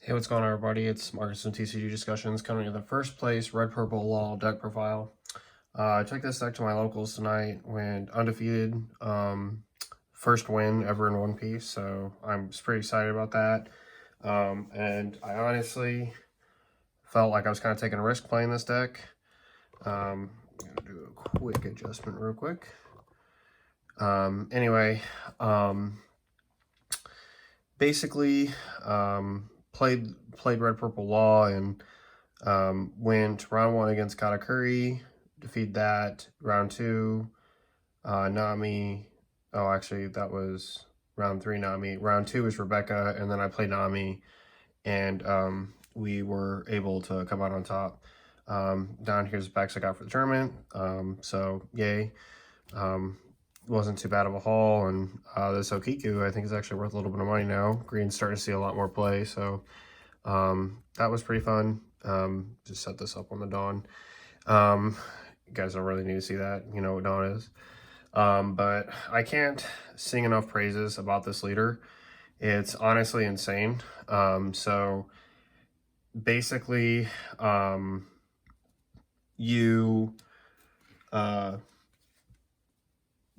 Hey, what's going on, everybody? It's Marcus from TCG Discussions coming to the first place Red Purple Law deck profile. I took this deck to my locals tonight, went undefeated, first win ever in One Piece, so I'm pretty excited about that. And I honestly felt like I was kind of taking a risk playing this deck. I'm gonna do a quick adjustment real quick. Anyway, basically, played Red Purple Law and went round 1 against Katakuri, defeat that. Round 2, Nami. Oh, actually, that was round 3, Nami. Round 2 was Rebecca, and then I played Nami, and we were able to come out on top. Down here's the packs I got for the tournament. So, yay. Wasn't too bad of a haul, and this Okiku I think is actually worth a little bit of money now. Green's starting to see a lot more play, so that was pretty fun. Just set this up on the Dawn. You guys don't really need to see that. You know what Dawn is. But I can't sing enough praises about this leader. It's honestly insane. So basically, you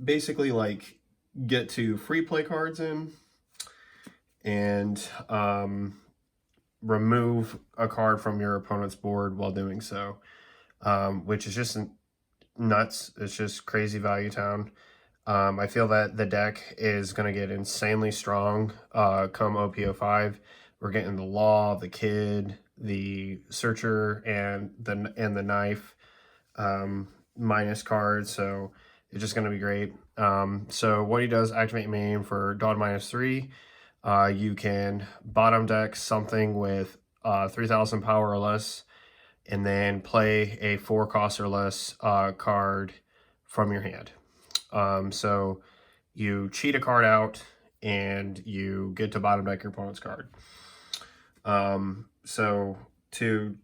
basically like get to free play cards in and remove a card from your opponent's board while doing so, which is just nuts. It's just crazy value town. I feel that the deck is going to get insanely strong come OP05. We're getting the Law, the Kid, the Searcher, and the Knife minus cards, so it's just going to be great. So what he does, activate main for Dawn -3. You can bottom deck something with 3,000 power or less, and then play a 4 cost or less card from your hand. So you cheat a card out, and you get to bottom deck your opponent's card. So to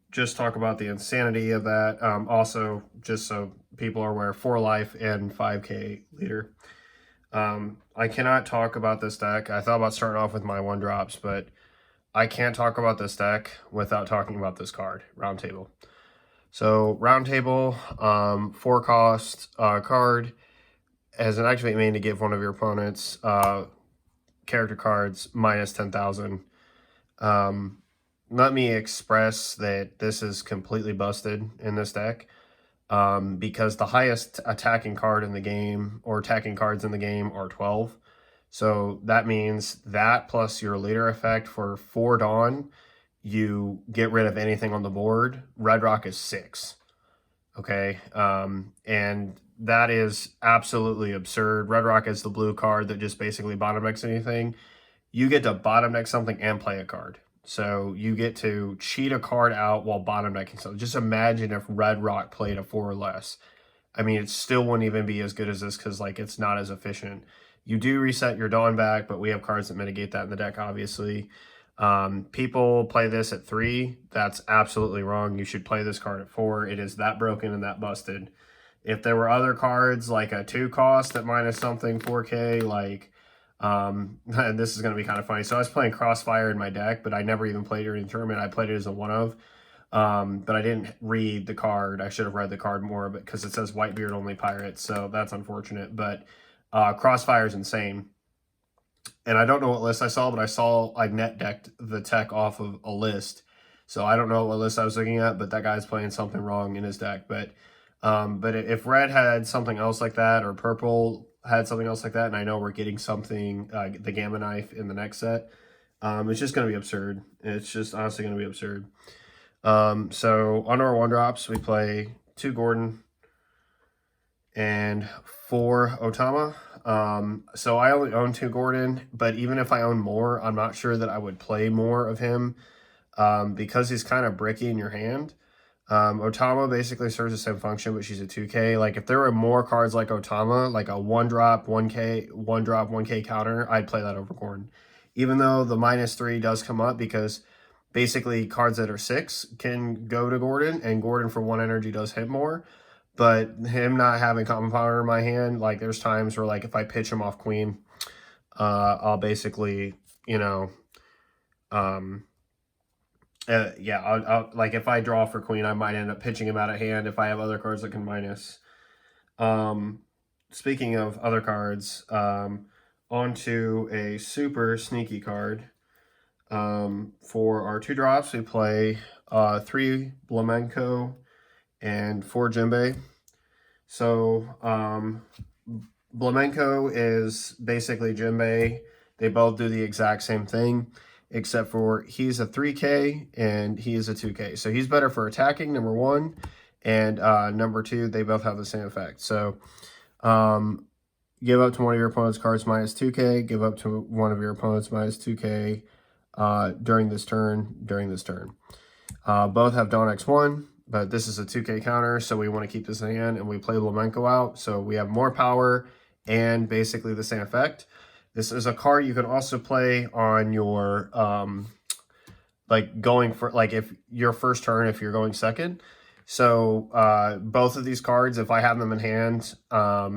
just talk about the insanity of that, also, just so people are aware, 4 life and 5k leader. I cannot talk about this deck. I thought about starting off with my 1-drops, but I can't talk about this deck without talking about this card, Roundtable. So Roundtable, 4 cost card, as an activate main to give one of your opponent's character cards minus 10,000. Let me express that this is completely busted in this deck, because the highest attacking card in the game, or attacking cards in the game, are 12. So that means that plus your leader effect for 4 Dawn, you get rid of anything on the board. Red Rock is 6. Okay, and that is absolutely absurd. Red Rock is the blue card that just basically bottom decks anything. You get to bottom deck something and play a card. So you get to cheat a card out while bottom decking something. Just imagine if Red Rock played a 4 or less. I mean, it still wouldn't even be as good as this, because like it's not as efficient. You do reset your Dawn back, but we have cards that mitigate that in the deck, obviously. People play this at 3. That's absolutely wrong. You should play this card at 4. It is that broken and that busted. If there were other cards like a 2 cost at minus something 4k, like and this is going to be kind of funny. So I was playing Crossfire in my deck, but I never even played it during the tournament. I played it as a 1-of, but I didn't read the card. I should have read the card more, but because it says Whitebeard only pirates, so that's unfortunate. But Crossfire is insane. And I don't know what list I saw, but I saw I net decked the tech off of a list. So I don't know what list I was looking at, but that guy's playing something wrong in his deck. But if red had something else like that, or purple had something else like that, and I know we're getting something, the Gamma Knife in the next set, it's just going to be absurd. It's just honestly going to be absurd. So on our 1-drops, we play 2 Gordon and 4 Otama. So I only own 2 Gordon, but even if I own more, I'm not sure that I would play more of him, because he's kind of bricky in your hand. Otama basically serves the same function, but she's a 2k. Like if there were more cards like Otama, like a 1-drop 1k counter, I'd play that over Gordon. Even though the -3 does come up, because basically cards that are 6 can go to Gordon, and Gordon for 1 energy does hit more. But him not having common power in my hand, like there's times where like if I pitch him off Queen, I'll basically, you know, Yeah, I'll like if I draw for queen, I might end up pitching him out of hand if I have other cards that can minus. Speaking of other cards, onto a super sneaky card. For our 2 drops, we play 3 Blamenco and 4 Djembe. So Blamenco is basically Djembe. They both do the exact same thing, except for he's a 3K and he is a 2K. So he's better for attacking, number one, and number two, they both have the same effect. So give up to one of your opponent's cards minus 2K, give up to one of your opponent's minus 2K during this turn. Both have Dawn X1, but this is a 2K counter, so we want to keep this in hand, and we play Blamenco out, so we have more power and basically the same effect. This is a card you can also play on your, like going for, like if your first turn, if you're going second. So both of these cards, if I have them in hand,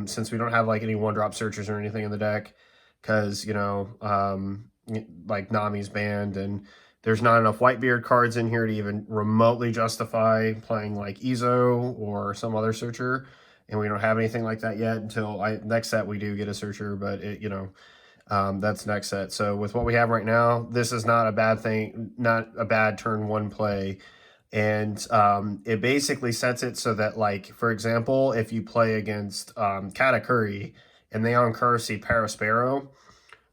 since we don't have like any 1-drop searchers or anything in the deck, because, you know, like Nami's banned and there's not enough Whitebeard cards in here to even remotely justify playing like Ezo or some other searcher. And we don't have anything like that yet until next set we do get a searcher, but it, you know, that's next set. So with what we have right now, this is not a bad thing, not a bad turn one play. And it basically sets it so that, like, for example, if you play against Katakuri and they on curve see Parasparrow,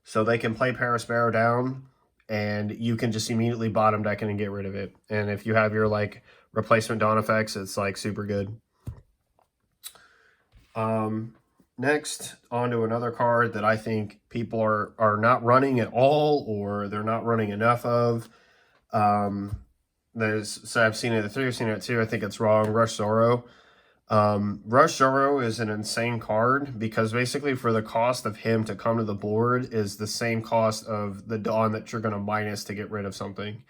so they can play Parasparrow down and you can just immediately bottom deck it and get rid of it. And if you have your like replacement Dawn effects, it's like super good. Next, on to another card that I think people are not running at all, or they're not running enough of. So I've seen it at 3, I've seen it at 2. I think it's wrong. Rush Zoro. Rush Zoro is an insane card because basically for the cost of him to come to the board is the same cost of the Dawn that you're going to minus to get rid of something.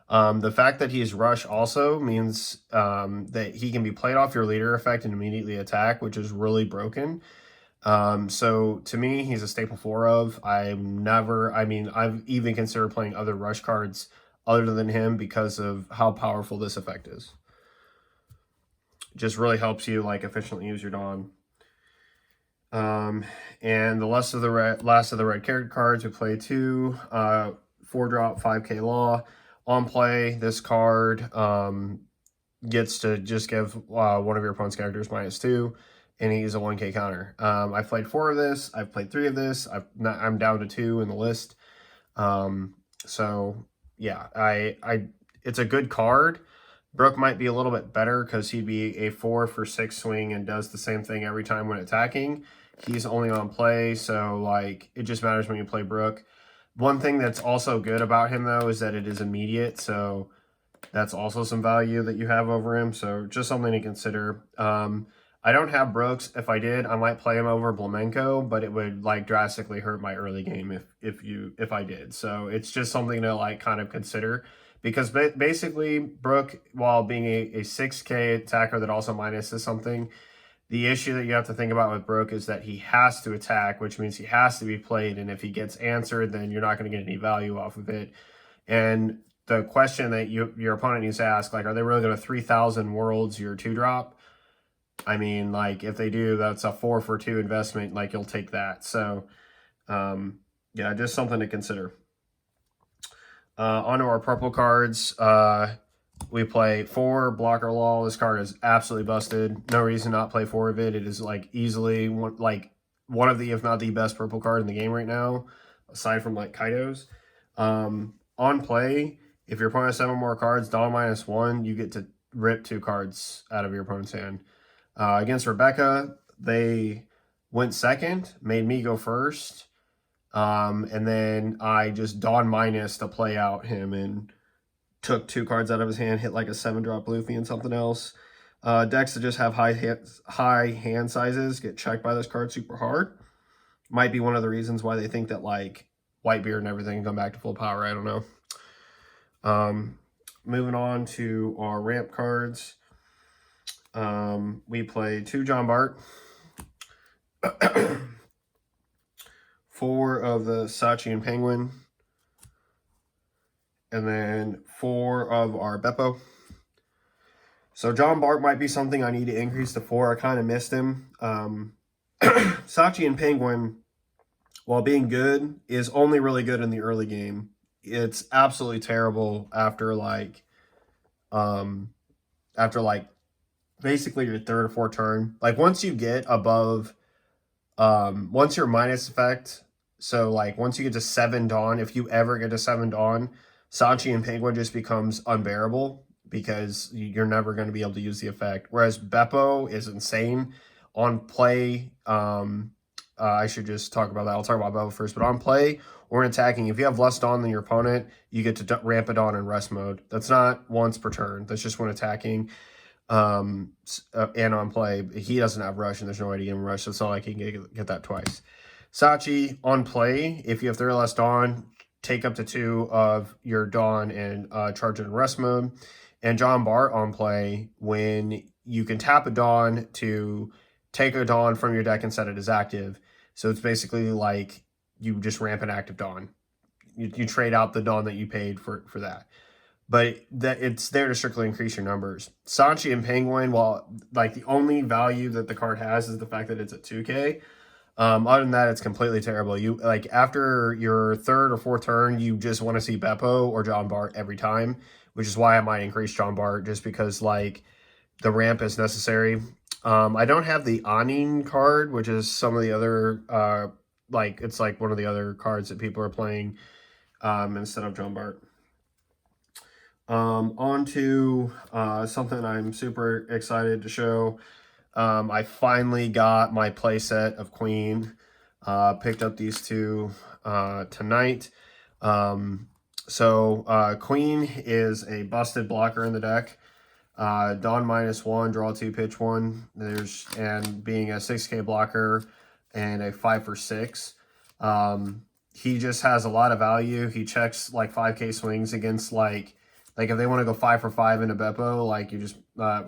The fact that he's Rush also means that he can be played off your leader effect and immediately attack, which is really broken. So to me, he's a staple 4 of. I've even considered playing other Rush cards other than him because of how powerful this effect is. Just really helps you like efficiently use your Dawn. And the last of the red character cards, we play 2 4-drop 5K Law. On play, this card gets to just give one of your opponent's characters -2, and he's a 1K counter. I've played 4 of this. I've played 3 of this. I'm down to 2 in the list. So yeah, it's a good card. Brook might be a little bit better because he'd be a 4 for 6 swing and does the same thing every time when attacking. He's only on play, so like it just matters when you play Brook. One thing that's also good about him though is that it is immediate, so that's also some value that you have over him. So just something to consider. I don't have Brooks. If I did, I might play him over Blamenco, but it would like drastically hurt my early game if I did. So it's just something to like kind of consider. Because basically, Brook, while being a 6K attacker that also minuses something, the issue that you have to think about with Brook is that he has to attack, which means he has to be played. And if he gets answered, then you're not going to get any value off of it. And the question that your opponent needs to ask, like, are they really going to 3,000 worlds your 2-drop? I mean, like, if they do, that's a 4 for 2 investment. Like, you'll take that. So, yeah, just something to consider. Onto our purple cards. We play 4 Blocker Law. This card is absolutely busted. No reason not play 4 of it. It is like easily one of the, if not the best purple card in the game right now, aside from like Kaido's. On play, if your opponent has 7 more cards, Dawn -1, you get to rip 2 cards out of your opponent's hand. Against Rebecca, they went second, made me go first. And then I just Dawn minus to play out him and took 2 cards out of his hand, hit like a 7-drop Luffy and something else. Decks that just have high hand sizes get checked by this card super hard. Might be one of the reasons why they think that like Whitebeard and everything can come back to full power. I don't know. Moving on to our ramp cards. We play 2 John Bart. 4 of the Sachi and Penguin. And then 4 of our Beppo. So John Bart might be something I need to increase to 4. I kind of missed him. Sachi and Penguin, while being good, is only really good in the early game. It's absolutely terrible um, after like basically your third or fourth turn. Like once you get above, once your minus effect, so like once you get to 7 Dawn, if you ever get to 7 Dawn, Sachi and Penguin just becomes unbearable because you're never going to be able to use the effect. Whereas Beppo is insane on play. I should just talk about that. I'll talk about Beppo first, but on play or in attacking, if you have less Dawn than your opponent, you get to ramp it on in rest mode. That's not once per turn. That's just when attacking. And on play, he doesn't have rush, and there's no way to give him rush. So it's not like he can get that twice. Sachi on play, if you have 3 or less Dawn, take up to 2 of your Dawn and charge it in rest mode. And John Bart on play, when you can tap a Dawn to take a Dawn from your deck and set it as active. So it's basically like you just ramp an active Dawn. You trade out the Dawn that you paid for that. But that it's there to strictly increase your numbers. Sachi and Penguin, while like the only value that the card has is the fact that it's at 2K. Other than that, it's completely terrible. You like after your third or fourth turn, you just want to see Beppo or John Bart every time, which is why I might increase John Bart just because like the ramp is necessary. I don't have the Anin card, which is some of the other like it's like one of the other cards that people are playing instead of John Bart. On to something I'm super excited to show. I finally got my playset of Queen. Picked up these 2 tonight. Queen is a busted blocker in the deck. Dawn -1, draw 2, pitch 1. And being a 6K blocker and a 5 for 6. He just has a lot of value. He checks like 5K swings against like if they want to go 5 for 5 into Beppo, like you just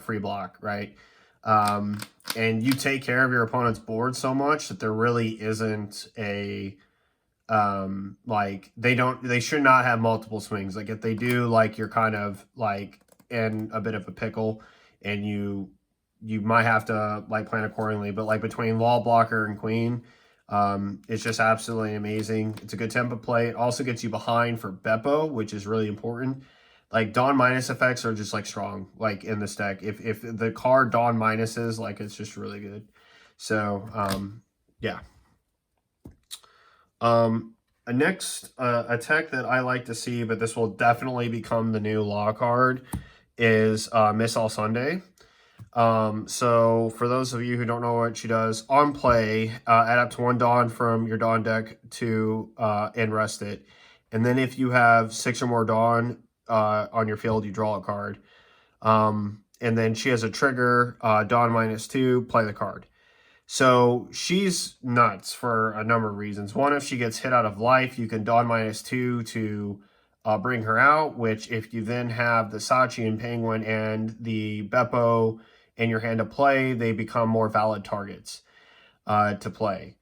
free block, right? And you take care of your opponent's board so much that there really isn't a like they should not have multiple swings. Like if they do, like you're kind of like in a bit of a pickle, and you might have to like plan accordingly. But like between Wall Blocker and Queen, it's just absolutely amazing. It's a good tempo play. It also gets you behind for Beppo, which is really important. Like Dawn minus effects are just like strong, like in this deck. If the card Dawn minuses, like it's just really good. So yeah. Next a tech that I like to see, but this will definitely become the new law card, is Miss All Sunday. So for those of you who don't know what she does, on play, add up to 1 Dawn from your Dawn deck to and rest it. And then if you have 6 or more Dawn on your field, you draw a card. And then she has a trigger, Dawn -2, play the card. So she's nuts for a number of reasons. One, if she gets hit out of life, you can Dawn -2 to bring her out, which if you then have the Sachi and Penguin and the Beppo in your hand to play, they become more valid targets to play.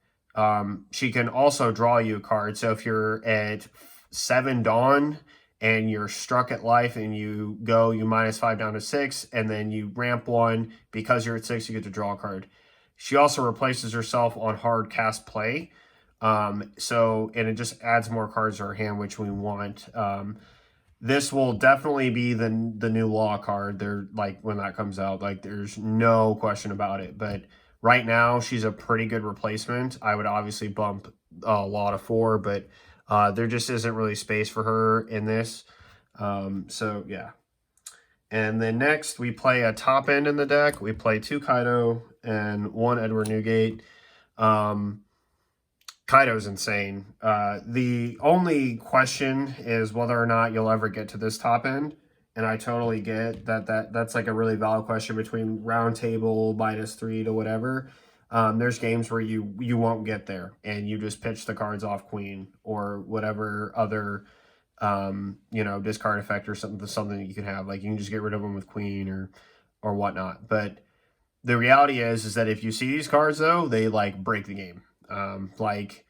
She can also draw you a card. So if you're at 7 Dawn and you're struck at life and you go, you -5 down to 6, and then you ramp 1, because you're at 6, you get to draw a card. She also replaces herself on hard cast play. And it just adds more cards to her hand, which we want. This will definitely be the new law card. They're like when that comes out, like there's no question about it. But right now, she's a pretty good replacement. I would obviously bump a lot of 4, but there just isn't really space for her in this. So yeah. And then next, we play a top end in the deck. We play 2 Kaido and 1 Edward Newgate. Kaido's insane. The only question is whether or not you'll ever get to this top end. And I totally get that's like a really valid question between round table -3 to whatever. There's games where you won't get there and you just pitch the cards off Queen or whatever other discard effect or something that you can have. Like you can just get rid of them with Queen or whatnot. But the reality is that if you see these cards though, they like break the game. Like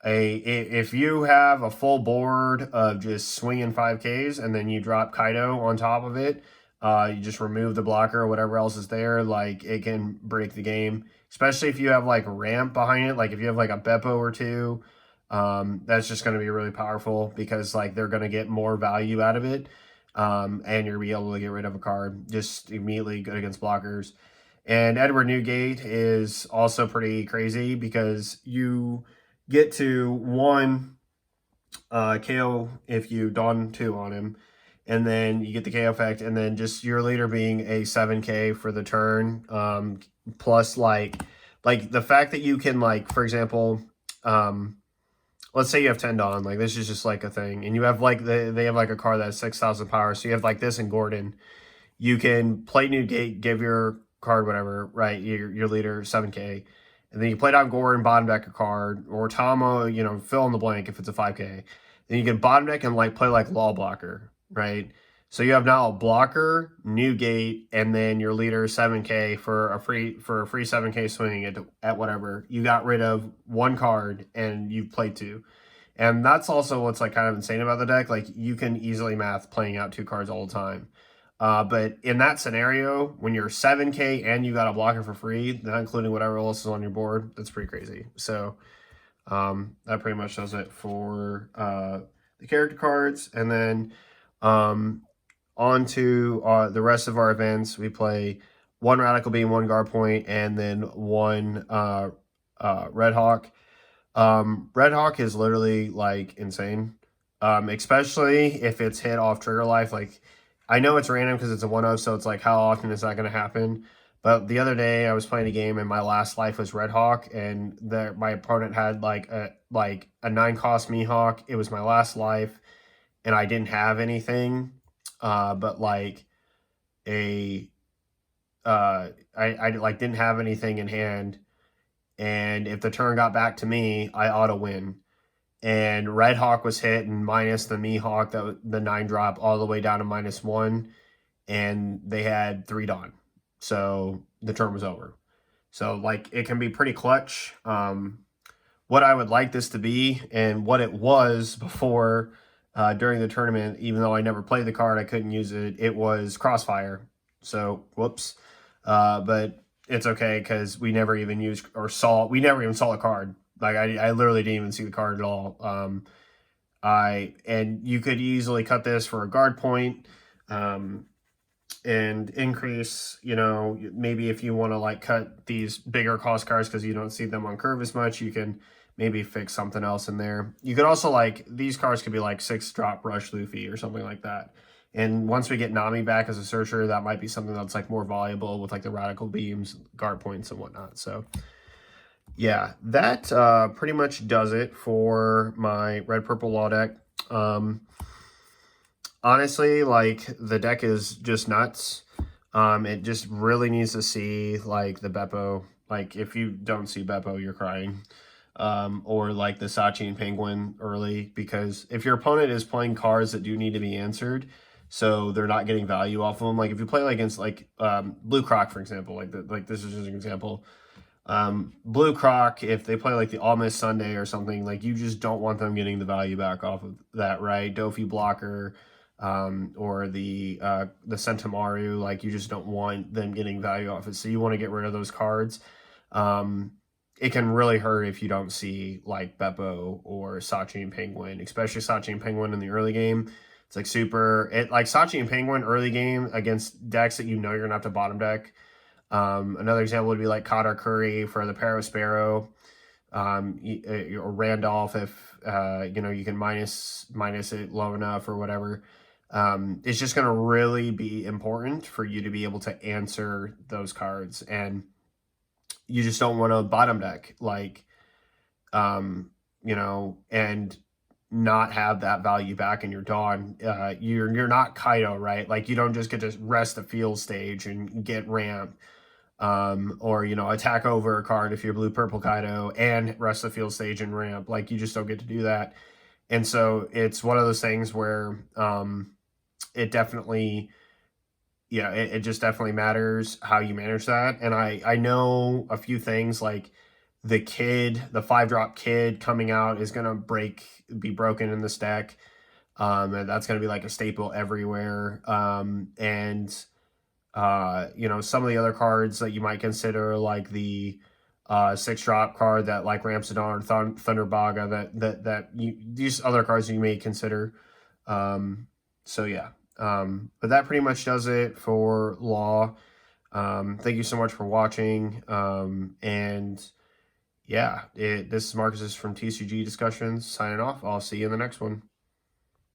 If you have a full board of just swinging 5Ks and then you drop Kaido on top of it, you just remove the blocker or whatever else is there, like it can break the game. Especially if you have like ramp behind it, like if you have like a Beppo or two, that's just going to be really powerful because like they're going to get more value out of it, and you'll be able to get rid of a card just immediately good against blockers. And Edward Newgate is also pretty crazy because you get to one KO if you Dawn 2 on him, and then you get the KO effect, and then just your leader being a 7K for the turn, plus like the fact that you can, like, for example, let's say you have 10 Dawn, like this is just like a thing, and you have like they have like a card that has 6,000 power, so you have like this in Gordon. You can play Newgate, give your card whatever, right? Your leader 7K, and then you play down Gordon, bottom deck a card, or Tomo, fill in the blank if it's a 5K. Then you can bottom deck and like play like Law Blocker, right? So you have now a blocker, Newgate, and then your leader 7K for a free 7K swing at whatever. You got rid of one card and you've played two. And that's also what's like kind of insane about the deck. Like you can easily math playing out two cards all the time. But in that scenario, when you're 7K and you got a blocker for free, not including whatever else is on your board, that's pretty crazy. So that pretty much does it for the character cards. And then on to the rest of our events. We play one Radical Beam, one Guard Point, and then one Red Hawk. Red Hawk is literally like insane, especially if it's hit off trigger life. Like, I know it's random because it's a 1-0, so it's like, how often is that going to happen? But the other day I was playing a game and my last life was Red Hawk, and my opponent had like a 9-cost Mihawk. It was my last life, and I didn't have anything, but like I like didn't have anything in hand, and if the turn got back to me, I ought to win. And Red Hawk was hit and minus the Mihawk, the 9-drop, all the way down to -1, and they had 3 Dawn. So the turn was over. So like it can be pretty clutch. What I would like this to be, and what it was before during the tournament, even though I never played the card, I couldn't use it. It was Crossfire. So whoops. But it's okay because we never even used we never even saw the card. Like I literally didn't even see the card at all. And you could easily cut this for a guard point, and increase, maybe if you want to like cut these bigger cost cards because you don't see them on curve as much, you can maybe fix something else in there. You could also like, these cards could be like 6-drop Rush Luffy or something like that. And once we get Nami back as a searcher, that might be something that's like more valuable with like the Radical Beams, guard points, and whatnot. So yeah, that pretty much does it for my Red Purple Law deck. Honestly, like the deck is just nuts. It just really needs to see like the Beppo. Like if you don't see Beppo, you're crying. Or like the Sachi and Penguin early, because if your opponent is playing cards that do need to be answered, so they're not getting value off of them. Like if you play like against like Blue Croc, for example, like this is just an example. Blue Croc, if they play like the All Miss Sunday or something, like you just don't want them getting the value back off of that, right? Dofi blocker, or the Sentimaru, like you just don't want them getting value off it. So you want to get rid of those cards. It can really hurt if you don't see like Beppo or Sachi and Penguin, especially Sachi and Penguin in the early game. It's like like Sachi and Penguin early game against decks that you're gonna have to bottom deck. Another example would be like Cotter Curry for the Parasparrow, or Randolph if you can minus it low enough or whatever. It's just going to really be important for you to be able to answer those cards, and you just don't want to bottom deck like and not have that value back in your Dawn. You're not Kaido, right? Like you don't just get to rest the field stage and get ramp, or attack over a card if you're blue purple Kaido and rest the field stage and ramp. Like you just don't get to do that. And so it's one of those things where it definitely, it just definitely matters how you manage that. And I know a few things, like the 5-drop Kid coming out is going to be broken in this deck. And that's going to be like a staple everywhere. You know, some of the other cards that you might consider, like the 6-drop card that like Ramsadon or Thunderbaga, these other cards you may consider. So yeah. But that pretty much does it for Law. Thank you so much for watching. And yeah, this is Marcus from TCG Discussions signing off. I'll see you in the next one.